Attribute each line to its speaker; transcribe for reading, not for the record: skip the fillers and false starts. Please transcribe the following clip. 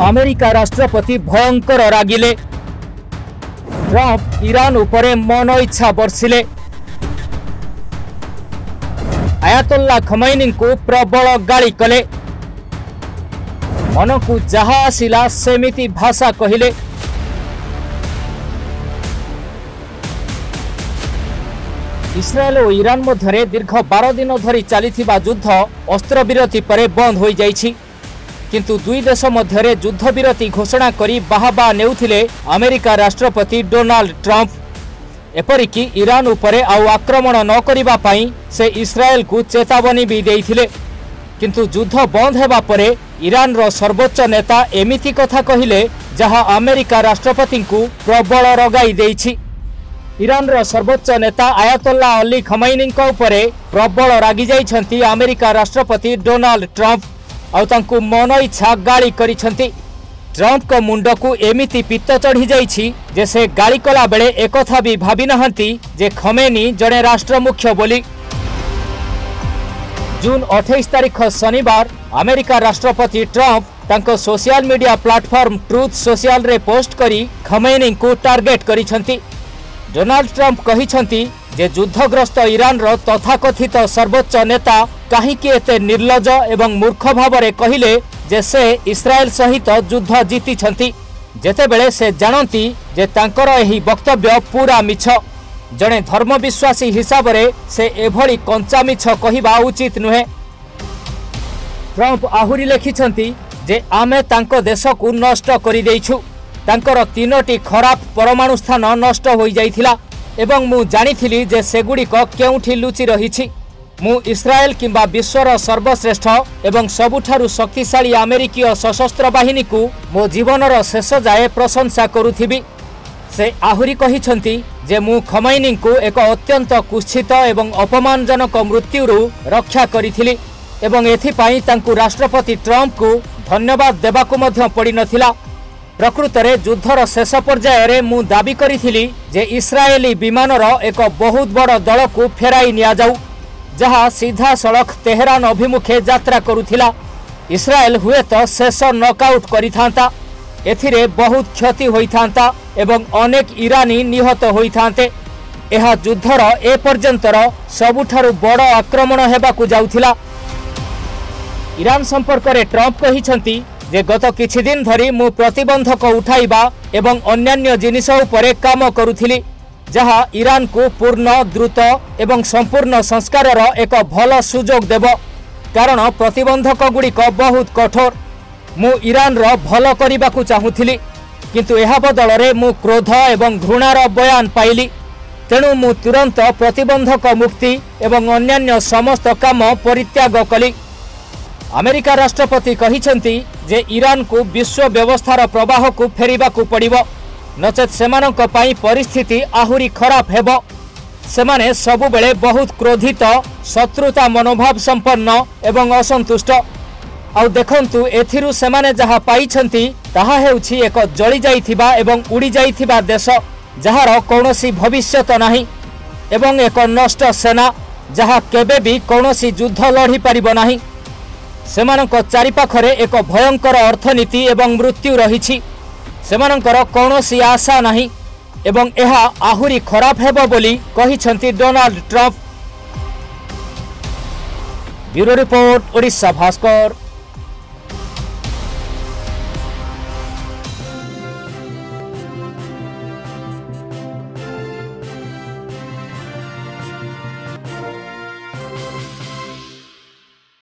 Speaker 1: America राष्ट्रपति भयंकर रागिले। Trump Iran उपरे मन इच्छा बर्षिले। आयातुल्लाह खमैनी को प्रबल गाली कले। मन को जहा आसिला सेमिति भाषा कहिले। इस्राएल और ईरान मध्य दीर्घ 12 दिन धरी चलिथिबा युद्ध अस्त्रविरति पर बंद हो जाइछि। किंतु दुई देश मध्य युद्ध विरति घोषणा करी बाहाबा नेउथिले अमेरिका राष्ट्रपति डोनाल्ड ट्रंप। एपरिकी ईरान उपरे आउ आक्रमण न करिबा पई से इस्राएल को चेतावनी भी देइथिले। किंतु युद्ध बंद हेबा परे ईरान रो सर्वोच्च नेता एमिति कथा कहिले जहां अमेरिका राष्ट्रपति को प्रबल रगाई देइछि। ईरान रो सर्वोच्च नेता आयतुल्लाह अली खमैनी उपरे प्रबल रागी जाइछंती अमेरिका राष्ट्रपति डोनाल्ड ट्रंप आउ तांकु मन इच्छा गाली करिछंती। ट्रंप को मुंड को एमिति पित्त चढ़ी जाइछि जे से गाली कला बेले एकथा भी भाबी नहंती जे खमैनी जड़े राष्ट्र मुख्य बोली। जून 28 तारिख शनिवार अमेरिका राष्ट्रपति ट्रंप तांको social media platform truth social रे पोस्ट करी खमैनी को टार्गेट करिछंती। डोनाल्ड ट्रंप कहिछंती जे युद्धग्रस्त ईरान रो तथाकथित सर्वोच्च नेता काहीकि एते निर्लज एवं मूर्ख भावरे कहिले जे से इस्राएल सहित युद्ध जीतिछंती जेतेबेले से जानती जे तांकर एही वक्तव्य पूरा मिछ। जड़े धर्मविश्वासी हिसाब रे से एभली कंचा मिछ कहिबा उचित नुहे। ट्रंप आहुरी लेखिछंती जे आमे तांको देश को नष्ट करि देइछु। तांकर 3टी खराब परमाणु स्थान नष्ट होई जाइथिला एवं मु जानिथिली जे सेगुड़िक केउठी लुचि रहिछि। मु इस्राएल किंबा विश्वर सर्वश्रेष्ठ एवं सबुठारु शक्तिशाली अमेरिकीय सशस्त्र बाहिनी को मो जीवनर शेष जाए प्रशंसा करुथिबी। से आहुरी कहिछंती जे मु खमैनी को एक अत्यंत कुत्सित एवं अपमानजनक मृत्युरु रक्षा करिथिली एवं एथिपाई तांकु राष्ट्रपति ट्रंप को धन्यवाद देबाकु मध्य पड़ी नथिला। प्रकृत रे युद्धर शेष पर्याय रे मु दाबी करिथिली जे इस्राएली विमानर एक बहुत बड़ दल को फेराई निया जाऊ जहाँ सीधा सड़क तेहरान अभिमुखे यात्रा करुथिला। इस्राएल हुए तो शेष नॉकआउट करिथांता। एथिरे बहुत क्षति होइथांता एवं अनेक ईरानी निहत होइथांते। एहा युद्धर ए पर्यंतर सबुठारु बड़ आक्रमण हेबाकु जाउथिला। ईरान संपर्क रे ट्रंप कहिछंती जे गत किछि दिन धरी मु प्रतिबंधक उठाइबा एवं अन्यान्य जिनिस उपरे काम करुथिली जहाँ ईरान को पूर्ण द्रुत एवं संपूर्ण संस्कारर एक भल सुजोग देव कारण प्रतिबंधक गुड़िक बहुत कठोर। मु ईरान रो भल करिबाकु चाहुथिली किंतु एहा बदल रे मु क्रोध एवं घृणार बयान पाइली। तेणु मु तुरंत प्रतिबंधक मुक्ति एवं अन्यान्य समस्त काम परित्याग कली। अमेरिका राष्ट्रपति कहिछंती जे ईरान को विश्व व्यवस्थार प्रवाह को फेरिबाकु पड़िबो नचेत सेमानक पाई परिस्थिति आहुरी खराब हेबो। सेमाने सबु बेले बहुत क्रोधित शत्रुता मनोभाव संपन्न एवं असंतुष्ट। आउ देखंतु एथिरु सेमाने जहा पाइछंती ताहा हेउछि एक जळी जाइथिबा एवं उड़ी जाइथिबा देश जहार कौनसी भविष्यत नाही एवं एक नष्ट सेना जहा केबे भी कौनसी युद्ध लढ़ी पारिबो नाही। सेमानक चारिपाखरे एक भयंकर अर्थनीति एवं मृत्यु रहिछि। सेमानकर कौनसी आशा नाही एवं एहा आहुरी खराब हेबो बोली कहिछंती Donald Trump. Bureau report, Odisha Bhaskar.